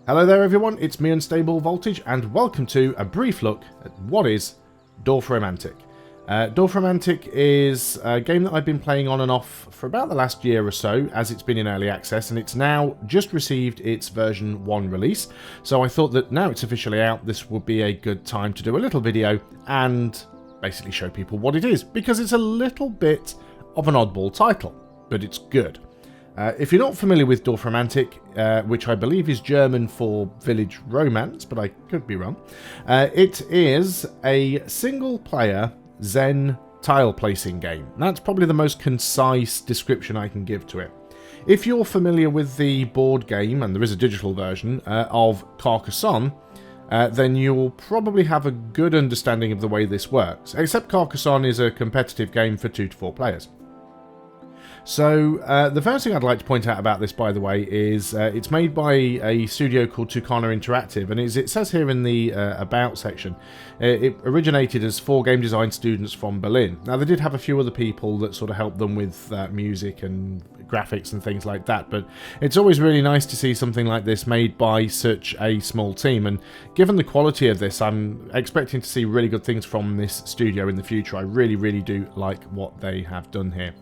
Hello there everyone, it's me Unstable Voltage and welcome to a brief look at what is Dorfromantik. Dorfromantik is a game that I've been playing on and off for about the last year or so as it's been in early access, and it's now just received its version 1 release. So I thought that now it's officially out, this would be a good time to do a little video and basically show people what it is, because it's a little bit of an oddball title, but it's good. If you're not familiar with Dorfromantik, which I believe is German for village romance, but I could be wrong, it is a single-player Zen tile placing game. That's probably the most concise description I can give to it. If you're familiar with the board game, and there is a digital version, of Carcassonne, then you'll probably have a good understanding of the way this works, except Carcassonne is a competitive game for 2 to 4 players. So, the first thing I'd like to point out about this, by the way, is it's made by a studio called Toukana Interactive, and it says here in the About section, it originated as 4 game design students from Berlin. Now, they did have a few other people that sort of helped them with music and graphics and things like that, but it's always really nice to see something like this made by such a small team, and given the quality of this, I'm expecting to see really good things from this studio in the future. I really do like what they have done here.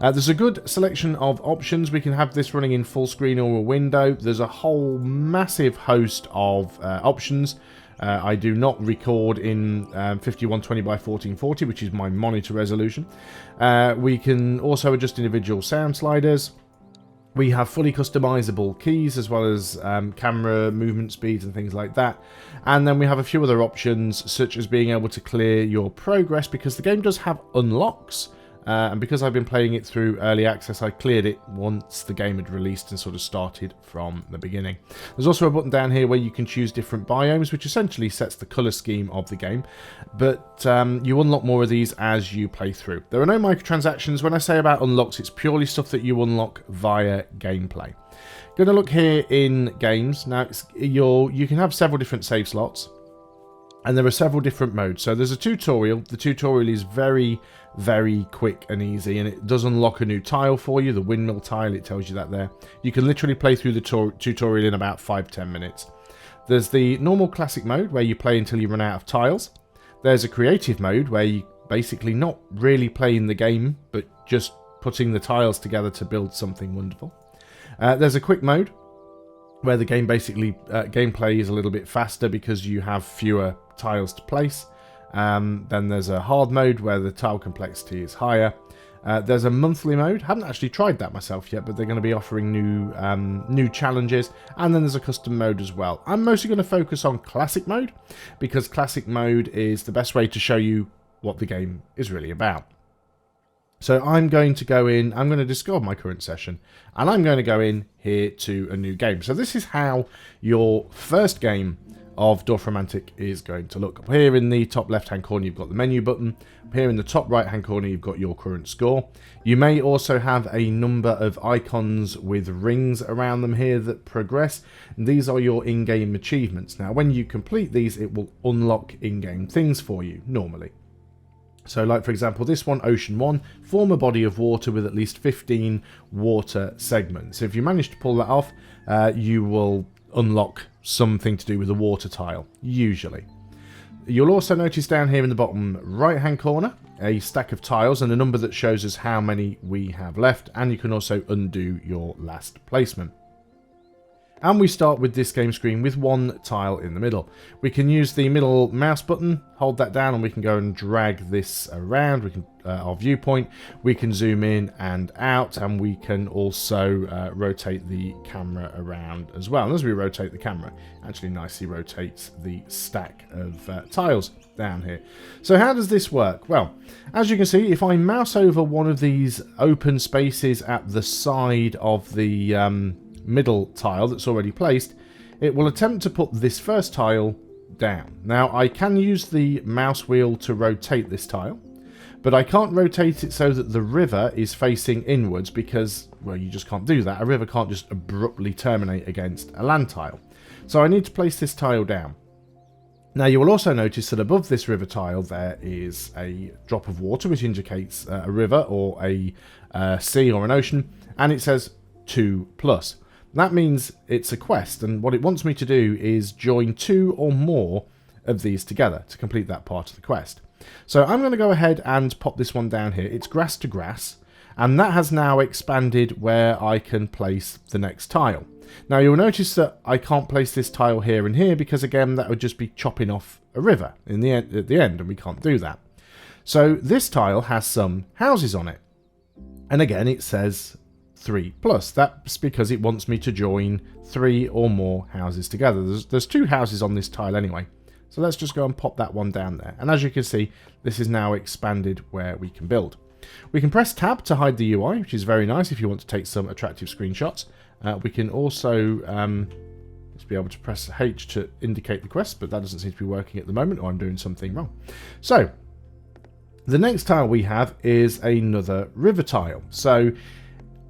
There's a good selection of options. We can have this running in full screen or a window. There's a whole massive host of options. I do not record in 5120 by 1440, which is my monitor resolution. We can also adjust individual sound sliders. We have fully customizable keys, as well as camera movement speeds and things like that. And then we have a few other options, such as being able to clear your progress, because the game does have unlocks. And because I've been playing it through early access, I cleared it once the game had released and sort of started from the beginning. There's also a button down here where you can choose different biomes, which essentially sets the colour scheme of the game. But you unlock more of these as you play through. There are no microtransactions. When I say about unlocks, it's purely stuff that you unlock via gameplay. Going to look here in games. Now, you can have several different save slots. And there are several different modes. So there's a tutorial. The tutorial is very quick and easy, and it does unlock a new tile for you, the windmill tile. It tells you that there. You can literally play through the tutorial in about 5-10 minutes. There's the normal classic mode where you play until you run out of tiles. There's a creative mode where you basically not really playing the game, but just putting the tiles together to build something wonderful. There's a quick mode where the game basically gameplay is a little bit faster because you have fewer tiles to place. Then there's a hard mode where the tile complexity is higher. There's a monthly mode. Haven't actually tried that myself yet, but they're going to be offering new challenges. And then there's a custom mode as well. I'm mostly going to focus on classic mode, because classic mode is the best way to show you what the game is really about. So I'm going to go in, I'm going to discard my current session, and I'm going to go in here to a new game. So this is how your first game of Dorfromantik is going to look. Up here in the top left hand corner you've got the menu button. Up here in the top right hand corner you've got your current score. You may also have a number of icons with rings around them here that progress. These are your in-game achievements. Now when you complete these, it will unlock in-game things for you normally. So like for example this one, Ocean 1, form a body of water with at least 15 water segments. If you manage to pull that off, you will unlock something to do with the water tile, usually. You'll also notice down here in the bottom right hand corner a stack of tiles and a number that shows us how many we have left, and you can also undo your last placement. And we start with this game screen with one tile in the middle. We can use the middle mouse button, hold that down, and we can go and drag this around. We can our viewpoint. We can zoom in and out, and we can also rotate the camera around as well. And as we rotate the camera, it actually nicely rotates the stack of tiles down here. So how does this work? Well, as you can see, if I mouse over one of these open spaces at the side of the middle tile that's already placed, it will attempt to put this first tile down. Now I can use the mouse wheel to rotate this tile, but I can't rotate it so that the river is facing inwards, because, well, you just can't do that. A river can't just abruptly terminate against a land tile. So I need to place this tile down. Now you will also notice that above this river tile there is a drop of water, which indicates a river or a sea or an ocean, and it says 2+. That means it's a quest, and what it wants me to do is join 2 or more of these together to complete that part of the quest. So I'm going to go ahead and pop this one down here. It's grass to grass, and that has now expanded where I can place the next tile. Now you'll notice that I can't place this tile here and here because again that would just be chopping off a river at the end, and we can't do that. So this tile has some houses on it, and again it says 3+. That's because it wants me to join 3 or more houses together. There's 2 houses on this tile anyway, so let's just go and pop that one down there. And as you can see, this is now expanded where we can build. We can press tab to hide the UI, which is very nice if you want to take some attractive screenshots. We can also just be able to press H to indicate the quest, but that doesn't seem to be working at the moment, or I'm doing something wrong. So the next tile we have is another river tile. So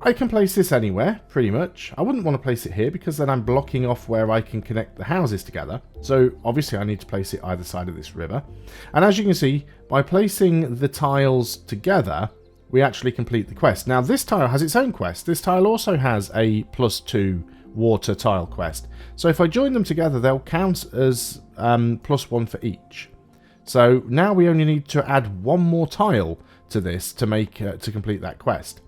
I can place this anywhere, pretty much. I wouldn't want to place it here because then I'm blocking off where I can connect the houses together. So obviously I need to place it either side of this river. And as you can see, by placing the tiles together, we actually complete the quest. Now this tile has its own quest. This tile also has a +2 water tile quest. So if I join them together, they'll count as +1 for each. So now we only need to add 1 more tile to this to make to complete that quest.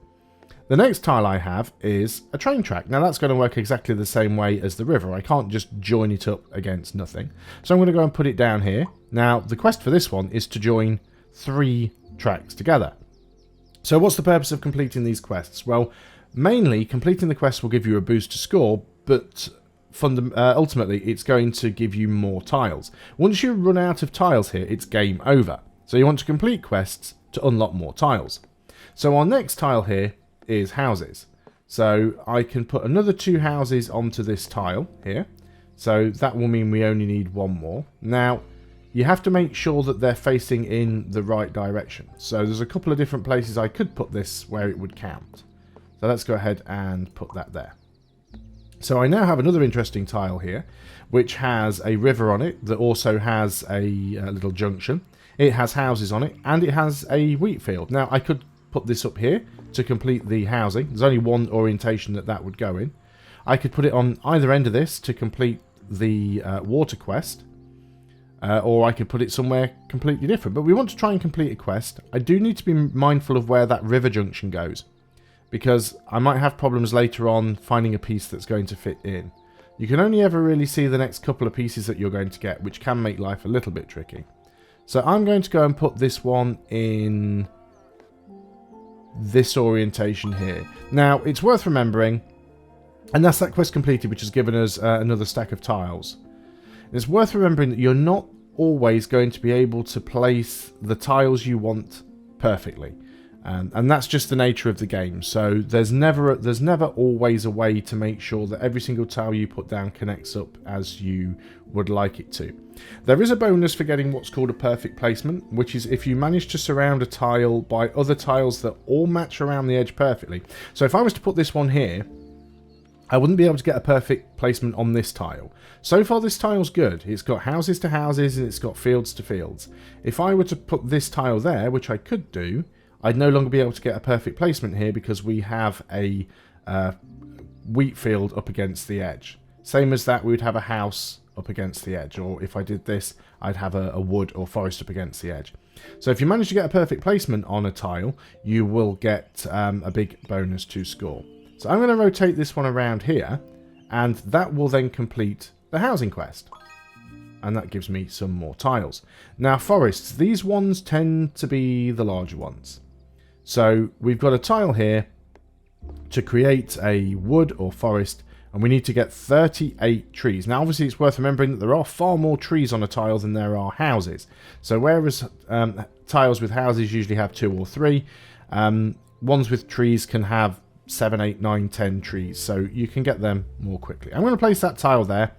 The next tile I have is a train track. Now that's going to work exactly the same way as the river. I can't just join it up against nothing. So I'm going to go and put it down here. Now the quest for this one is to join 3 tracks together. So what's the purpose of completing these quests? Well, mainly completing the quest will give you a boost to score, but ultimately it's going to give you more tiles. Once you run out of tiles here, it's game over. So you want to complete quests to unlock more tiles. So our next tile here is houses. So I can put another 2 houses onto this tile here. So that will mean we only need 1 more. Now, you have to make sure that they're facing in the right direction. So there's a couple of different places I could put this where it would count. So let's go ahead and put that there. So I now have another interesting tile here, which has a river on it that also has a little junction. It has houses on it, and it has a wheat field. Now I could put this up here to complete the housing. There's only one orientation that would go in. I could put it on either end of this to complete the water quest, or I could put it somewhere completely different. But we want to try and complete a quest. I do need to be mindful of where that river junction goes, because I might have problems later on finding a piece that's going to fit in. You can only ever really see the next couple of pieces that you're going to get, which can make life a little bit tricky. So I'm going to go and put this one in this orientation here. Now, it's worth remembering, and that's that quest completed, which has given us another stack of tiles. It's worth remembering that you're not always going to be able to place the tiles you want perfectly. And that's just the nature of the game. So there's never always a way to make sure that every single tile you put down connects up as you would like it to. There is a bonus for getting what's called a perfect placement, which is if you manage to surround a tile by other tiles that all match around the edge perfectly. So if I was to put this one here, I wouldn't be able to get a perfect placement on this tile. So far this tile's good. It's got houses to houses and it's got fields to fields. If I were to put this tile there, which I could do, I'd no longer be able to get a perfect placement here because we have a wheat field up against the edge. Same as that, we would have a house up against the edge, or if I did this, I'd have a wood or forest up against the edge. So if you manage to get a perfect placement on a tile, you will get a big bonus to score. So I'm going to rotate this one around here, and that will then complete the housing quest. And that gives me some more tiles. Now forests, these ones tend to be the larger ones. So we've got a tile here to create a wood or forest, and we need to get 38 trees. Now obviously it's worth remembering that there are far more trees on a tile than there are houses. So whereas tiles with houses usually have 2 or 3, ones with trees can have 7, 8, 9, 10 trees, so you can get them more quickly. I'm going to place that tile there.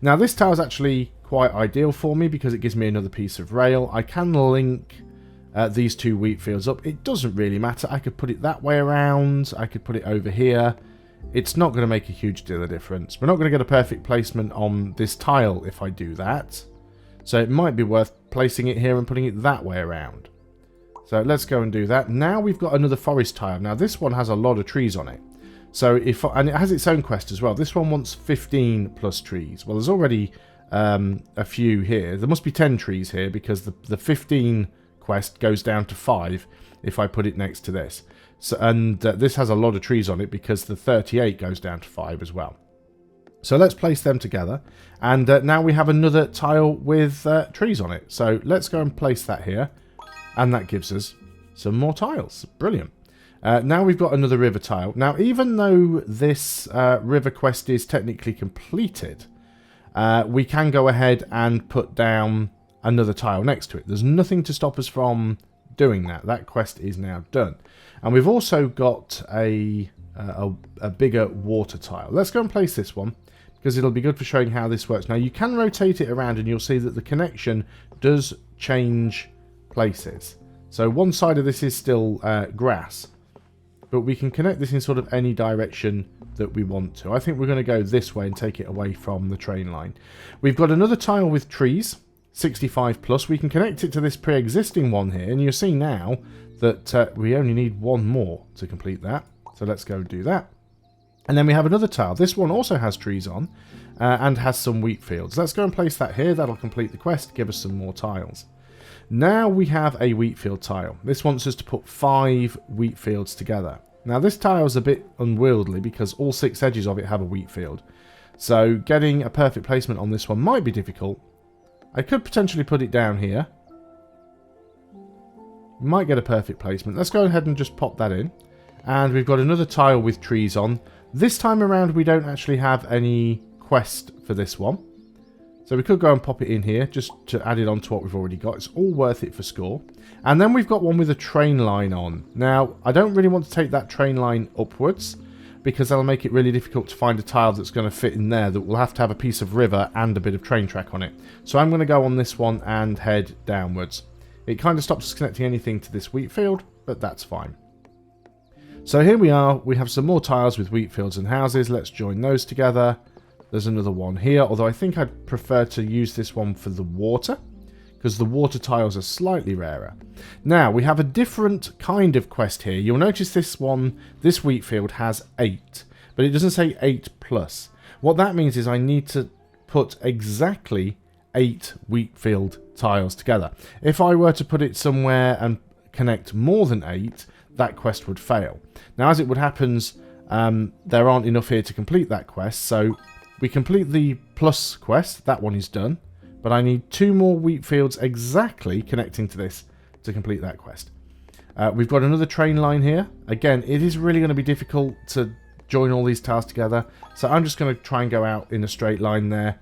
Now this tile is actually quite ideal for me because it gives me another piece of rail. I can link these 2 wheat fields up. It doesn't really matter. I could put it that way around. I could put it over here. It's not going to make a huge deal of difference. We're not going to get a perfect placement on this tile if I do that. So it might be worth placing it here and putting it that way around. So let's go and do that. Now we've got another forest tile. Now this one has a lot of trees on it. So and it has its own quest as well. This one wants 15 plus trees. Well, there's already a few here. There must be 10 trees here because the 15 quest goes down to 5 if I put it next to this. So, and this has a lot of trees on it because the 38 goes down to 5 as well. So let's place them together. And now we have another tile with trees on it. So let's go and place that here. And that gives us some more tiles. Brilliant. Now we've got another river tile. Now, even though this river quest is technically completed, we can go ahead and put down another tile next to it. There's nothing to stop us from doing that. That quest is now done. And we've also got a bigger water tile. Let's go and place this one because it'll be good for showing how this works. Now, you can rotate it around and you'll see that the connection does change places. So one side of this is still grass, but we can connect this in sort of any direction that we want to. I think we're going to go this way and take it away from the train line. We've got another tile with trees, 65 plus. We can connect it to this pre-existing one here, and you'll see now that we only need one more to complete that. So let's go do that. And then we have another tile. This one also has trees on and has some wheat fields. Let's go and place that here. That'll complete the quest, give us some more tiles. Now we have a wheat field tile. This wants us to put 5 wheat fields together. Now this tile is a bit unwieldy because all 6 edges of it have a wheat field. So getting a perfect placement on this one might be difficult. I could potentially put it down here. Might get a perfect placement. Let's go ahead and just pop that in. And we've got another tile with trees on. This time around we don't actually have any quest for this one. So we could go and pop it in here just to add it on to what we've already got. It's all worth it for score. And then we've got one with a train line on. Now, I don't really want to take that train line upwards because that'll make it really difficult to find a tile that's going to fit in there that will have to have a piece of river and a bit of train track on it. So I'm going to go on this one and head downwards. It kind of stops us connecting anything to this wheat field, but that's fine. So here we are. We have some more tiles with wheat fields and houses. Let's join those together. There's another one here, although I think I'd prefer to use this one for the water because the water tiles are slightly rarer. Now, we have a different kind of quest here. You'll notice this one, this wheat field has 8, but it doesn't say 8 plus. What that means is I need to put exactly 8 wheat field tiles together. If I were to put it somewhere and connect more than 8, that quest would fail. Now, as it would happen, there aren't enough here to complete that quest, so we complete the plus quest. That one is done. But I need 2 more wheat fields exactly connecting to this to complete that quest. We've got another train line here. Again, it is really going to be difficult to join all these tiles together. So I'm just going to try and go out in a straight line there.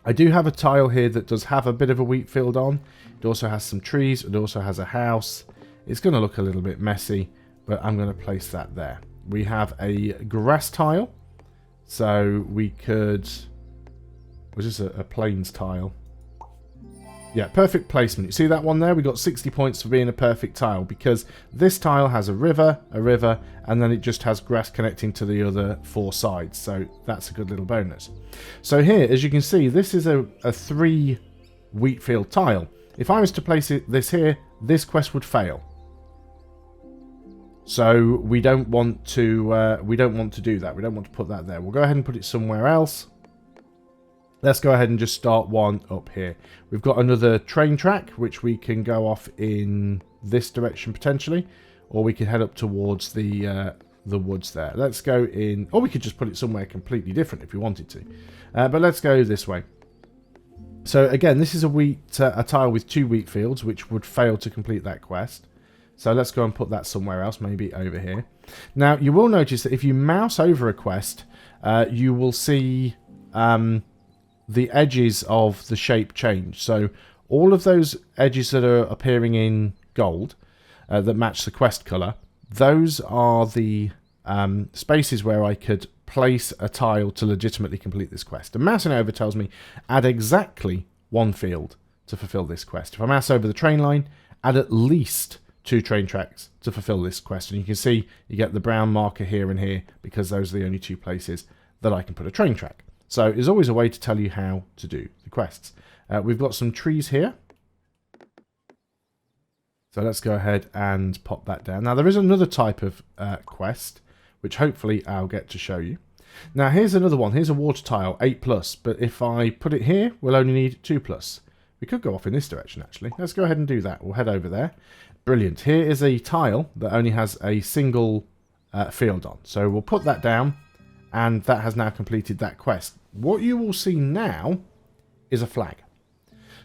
I do have a tile here that does have a bit of a wheat field on. It also has some trees. It also has a house. It's going to look a little bit messy, but I'm going to place that there. We have a grass tile. So we could... Was this a plains tile? Yeah, perfect placement. You see that one there? We got 60 points for being a perfect tile because this tile has a river, and then it just has grass connecting to the other 4 sides. So that's a good little bonus. So here, as you can see, this is a 3 wheat field tile. If I was to place this here, this quest would fail. So we don't want to do that. We don't want to put that there. We'll go ahead and put it somewhere else. Let's go ahead and just start one up here. We've got another train track, which we can go off in this direction potentially, or we can head up towards the woods there. Let's go in, or we could just put it somewhere completely different if we wanted to. But let's go this way. So again, this is a tile with 2 wheat fields, which would fail to complete that quest. So let's go and put that somewhere else, maybe over here. Now, you will notice that if you mouse over a quest, you will see the edges of the shape change. So all of those edges that are appearing in gold that match the quest colour, those are the spaces where I could place a tile to legitimately complete this quest. And mousing over tells me add exactly 1 field to fulfill this quest. If I mouse over the train line, add at least 2 train tracks to fulfill this quest. And you can see you get the brown marker here and here because those are the only 2 places that I can put a train track. So there's always a way to tell you how to do the quests. We've got some trees here. So let's go ahead and pop that down. Now there is another type of quest, which hopefully I'll get to show you. Now here's another one. Here's a water tile, 8+, but if I put it here, we'll only need 2+. We could go off in this direction, actually. Let's go ahead and do that. We'll head over there. Brilliant. Here is a tile that only has a single field on. So we'll put that down, and that has now completed that quest. What you will see now is a flag.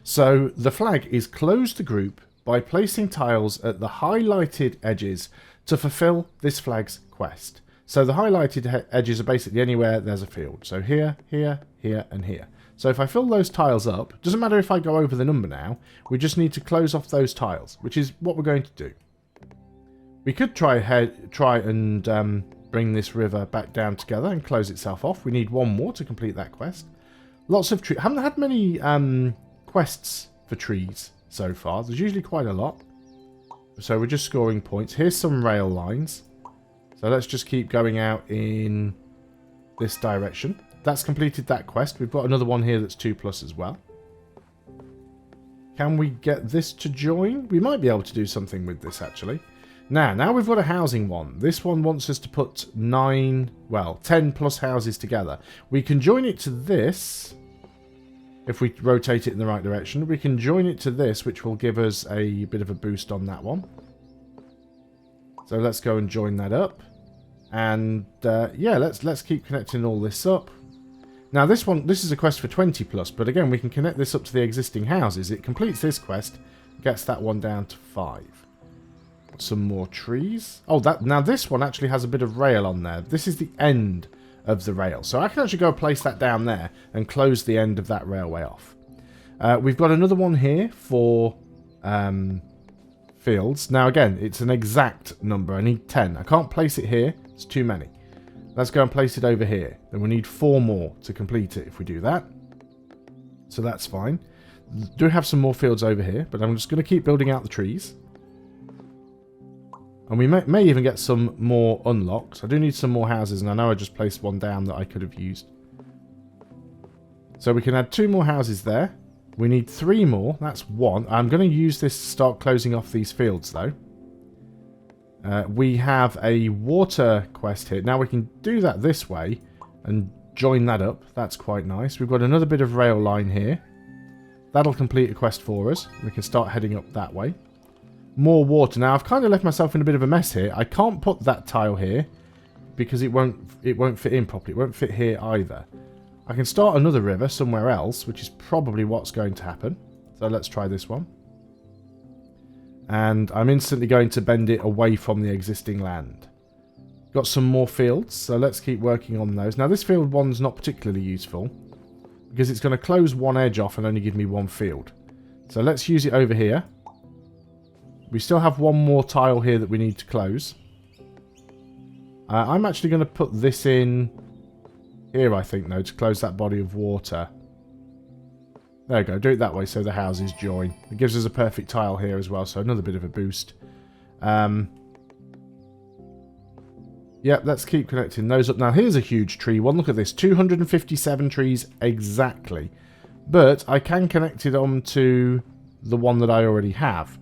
So the flag is close the group by placing tiles at the highlighted edges to fulfill this flag's quest. So the highlighted edges are basically anywhere there's a field. So here, here, here, and here. So if I fill those tiles up, doesn't matter if I go over the number now, we just need to close off those tiles, which is what we're going to do. We could try and bring this river back down together and close itself off. We need one more to complete that quest. Lots of trees. Haven't had many quests for trees so far. There's usually quite a lot. So we're just scoring points. Here's some rail lines. So let's just keep going out in this direction. That's completed that quest. We've got another one here that's 2+ as well. Can we get this to join? We might be able to do something with this, actually. Now we've got a housing one. This one wants us to put 10+ houses together. We can join it to this. If we rotate it in the right direction, we can join it to this, which will give us a bit of a boost on that one. So let's go and join that up. And yeah, let's keep connecting all this up. Now this is a quest for 20+, but again, we can connect this up to the existing houses. It completes this quest, gets that one down to 5. Some more trees. Oh, now this one actually has a bit of rail on there. This is the end of the rail. So I can actually go place that down there and close the end of that railway off. We've got another one here for fields. Now again, it's an exact number. I need 10. I can't place it here. It's too many. Let's go and place it over here. Then we need 4 more to complete it if we do that. So that's fine. Do have some more fields over here, but I'm just going to keep building out the trees. And we may even get some more unlocks. I do need some more houses, and I know I just placed one down that I could have used. So we can add 2 more houses there. We need 3 more. That's 1. I'm going to use this to start closing off these fields, though. We have a water quest here. Now we can do that this way and join that up. That's quite nice. We've got another bit of rail line here. That'll complete a quest for us. We can start heading up that way. More water. Now I've kind of left myself in a bit of a mess here. I can't put that tile here because it won't fit in properly. It won't fit here either. I can start another river somewhere else, which is probably what's going to happen. So let's try this one. And I'm instantly going to bend it away from the existing land. Got some more fields, so let's keep working on those. Now this field one's not particularly useful because it's going to close one edge off and only give me 1 field. So let's use it over here. We still have 1 more tile here that we need to close. I'm actually going to put this in here, I think, though, to close that body of water. There we go. Do it that way so the houses join. It gives us a perfect tile here as well, so another bit of a boost. Yep, let's keep connecting those up. Now, here's a huge tree one. Look at this. 257 trees exactly. But I can connect it on to the one that I already have.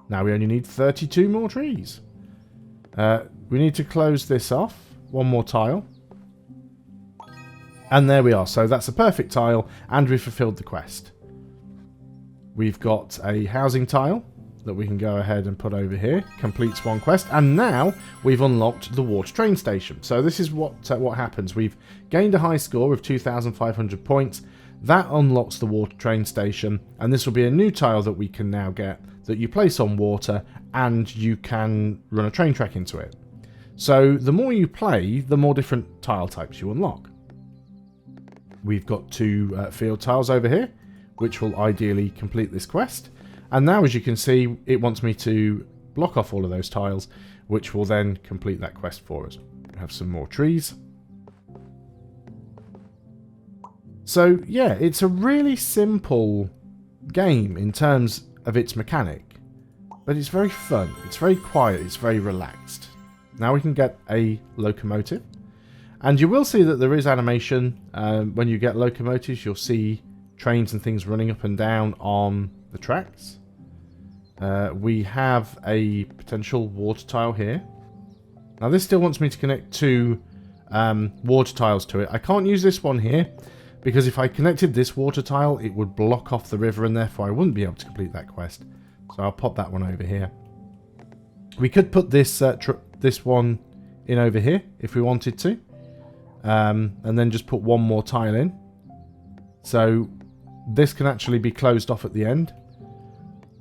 Now we only need 32 more trees. We need to close this off. 1 more tile. And there we are. So that's a perfect tile, and we've fulfilled the quest. We've got a housing tile that we can go ahead and put over here. Completes 1 quest. And now we've unlocked the water train station. So this is what happens. We've gained a high score of 2,500 points. That unlocks the water train station. And this will be a new tile that we can now get that you place on water, and you can run a train track into it. So the more you play, the more different tile types you unlock. We've got 2 field tiles over here, which will ideally complete this quest. And now, as you can see, it wants me to block off all of those tiles, which will then complete that quest for us. We have some more trees. So yeah, it's a really simple game in terms of its mechanic, but it's very fun, it's very quiet, it's very relaxed. Now we can get a locomotive, and you will see that there is animation. When you get locomotives, you'll see trains and things running up and down on the tracks. We have a potential water tile here. Now this still wants me to connect 2 water tiles to it. I can't use this one here because if I connected this water tile it would block off the river and therefore I wouldn't be able to complete that quest. So I'll pop that one over here. We could put this this one in over here if we wanted to. And then just put one more tile in. So this can actually be closed off at the end.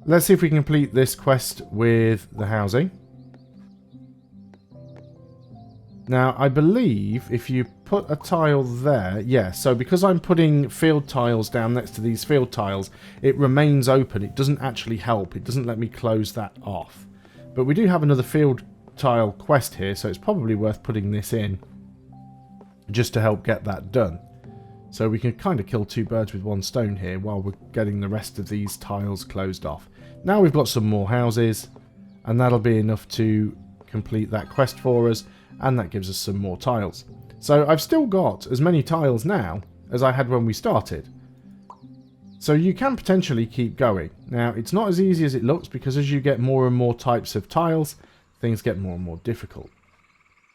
Let's see if we can complete this quest with the housing. Now, I believe if you put a tile there, yeah, so because I'm putting field tiles down next to these field tiles, it remains open. It doesn't actually help. It doesn't let me close that off. But we do have another field tile quest here, so it's probably worth putting this in just to help get that done. So we can kind of kill 2 birds with 1 stone here while we're getting the rest of these tiles closed off. Now we've got some more houses, and that'll be enough to complete that quest for us, and that gives us some more tiles. So I've still got as many tiles now as I had when we started. So you can potentially keep going. Now it's not as easy as it looks because as you get more and more types of tiles, things get more and more difficult.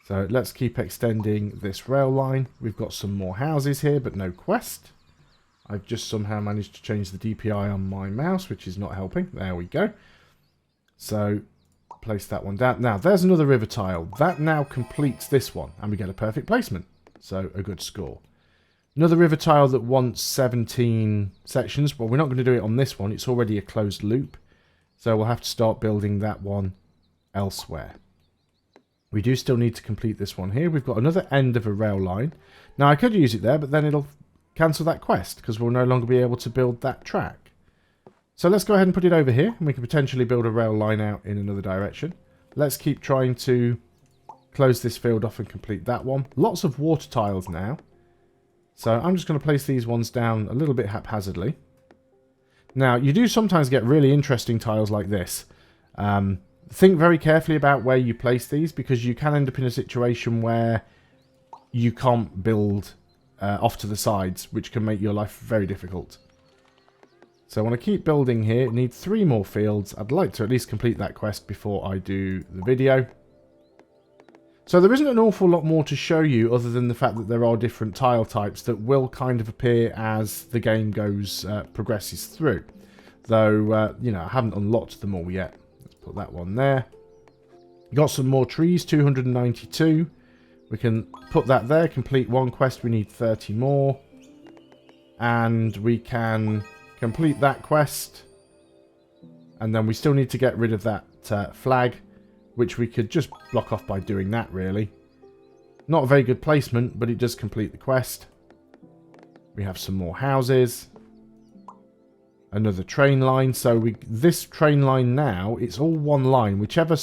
So let's keep extending this rail line. We've got some more houses here, but no quest. I've just somehow managed to change the DPI on my mouse, which is not helping. There we go. So place that one down. Now there's another river tile. That now completes this one, and we get a perfect placement. So a good score. Another river tile that wants 17 sections, but we're not going to do it on this one. It's already a closed loop. So we'll have to start building that one elsewhere. We do still need to complete this one here. We've got another end of a rail line. Now I could use it there, but then it'll cancel that quest because we'll no longer be able to build that track. So let's go ahead and put it over here, and we can potentially build a rail line out in another direction. Let's keep trying to close this field off and complete that one. Lots of water tiles now. So I'm just going to place these ones down a little bit haphazardly. Now you do sometimes get really interesting tiles like this. Think very carefully about where you place these because you can end up in a situation where you can't build off to the sides, which can make your life very difficult. So I want to keep building here. Need 3 more fields. I'd like to at least complete that quest before I do the video. So there isn't an awful lot more to show you other than the fact that there are different tile types that will kind of appear as the game progresses through. Though, you know, I haven't unlocked them all yet. Put that one there. Got some more trees, 292. We can put that there, complete 1 quest. We need 30 more. And we can complete that quest. And then we still need to get rid of that flag, which we could just block off by doing that, really. Not a very good placement, but it does complete the quest. We have some more houses. Another train line. So this train line now, it's all one line. Whichever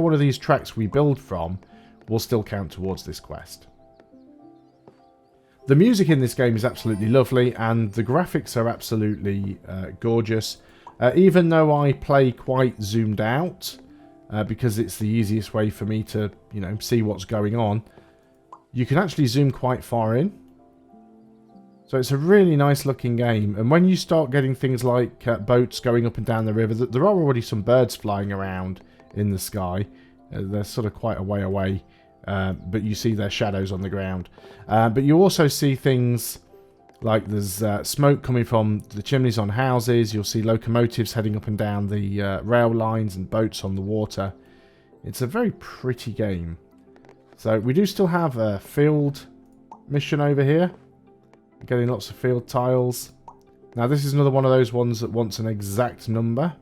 one of these tracks we build from will still count towards this quest. The music in this game is absolutely lovely, and the graphics are absolutely gorgeous. Even though I play quite zoomed out, because it's the easiest way for me to, you know, see what's going on, you can actually zoom quite far in. So it's a really nice looking game, and when you start getting things like boats going up and down the river, there are already some birds flying around in the sky. They're sort of quite a way away, but you see their shadows on the ground. But you also see things like there's smoke coming from the chimneys on houses. You'll see locomotives heading up and down the rail lines and boats on the water. It's a very pretty game. So we do still have a field mission over here. Getting lots of field tiles. Now this is another one of those ones that wants an exact number.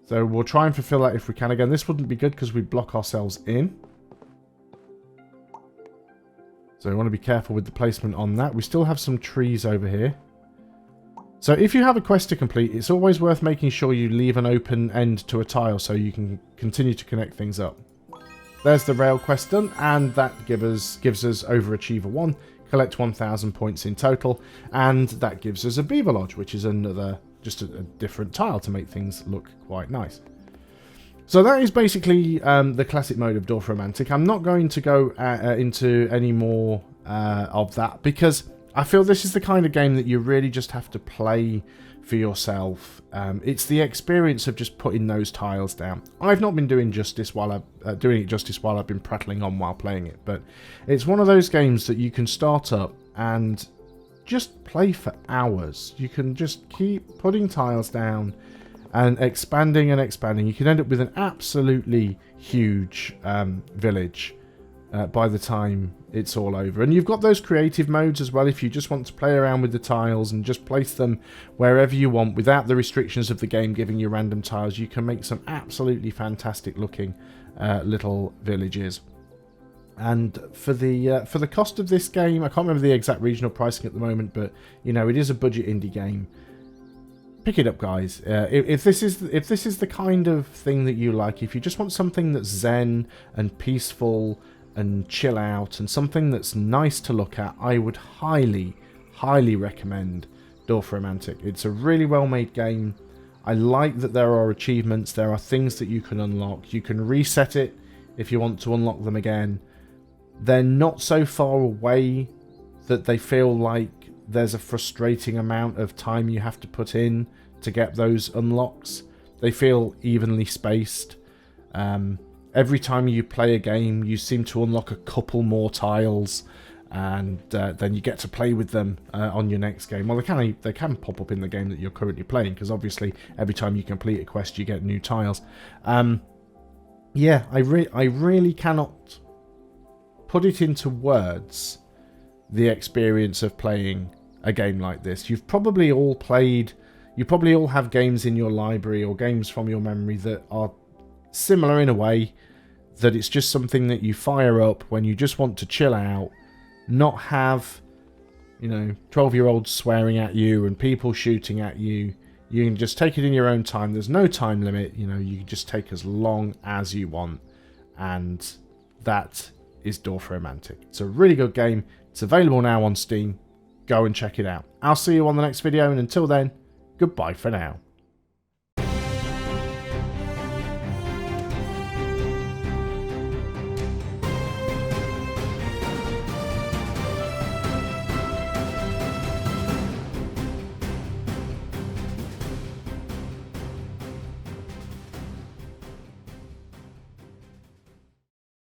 So we'll try and fulfill that if we can. Again, this wouldn't be good because we block ourselves in. So we want to be careful with the placement on that. We still have some trees over here. So if you have a quest to complete, it's always worth making sure you leave an open end to a tile so you can continue to connect things up. There's the rail quest done, and that gives us Overachiever 1. Collect 1,000 points in total, and that gives us a beaver lodge, which is another, just a different tile to make things look quite nice. So that is basically the classic mode of Dorfromantik. I'm not going to go into any more of that because I feel this is the kind of game that you really just have to play for yourself. It's the experience of just putting those tiles down. I've not been doing justice while I've been prattling on while playing it, but it's one of those games that you can start up and just play for hours. You can just keep putting tiles down and expanding and expanding. You can end up with an absolutely huge village by the time it's all over. And you've got those creative modes as well if you just want to play around with the tiles and just place them wherever you want without the restrictions of the game giving you random tiles. You can make some absolutely fantastic looking little villages. And for the cost of this game, I can't remember the exact regional pricing at the moment, but you know, it is a budget indie game. Pick it up, guys. If this is the kind of thing that you like, if you just want something that's zen and peaceful and chill out and something that's nice to look at, I would highly recommend Dorfromantik. It's a really well made game. I like that there are achievements, there are things that you can unlock. You can reset it if you want to unlock them again. They're not so far away that they feel like there's a frustrating amount of time you have to put in to get those unlocks. They feel evenly spaced. Every time you play a game, you seem to unlock a couple more tiles, and then you get to play with them on your next game. Well, they can pop up in the game that you're currently playing, because obviously every time you complete a quest, you get new tiles. Yeah, I really cannot put it into words, the experience of playing a game like this. You probably all have games in your library or games from your memory that are similar in a way, that it's just something that you fire up when you just want to chill out, not have, you know, 12-year-olds swearing at you and people shooting at you. You can just take it in your own time. There's no time limit. You know, you can just take as long as you want, and that is Dorfromantik. It's a really good game. It's available now on Steam. Go and check it out. I'll see you on the next video, and until then, goodbye for now.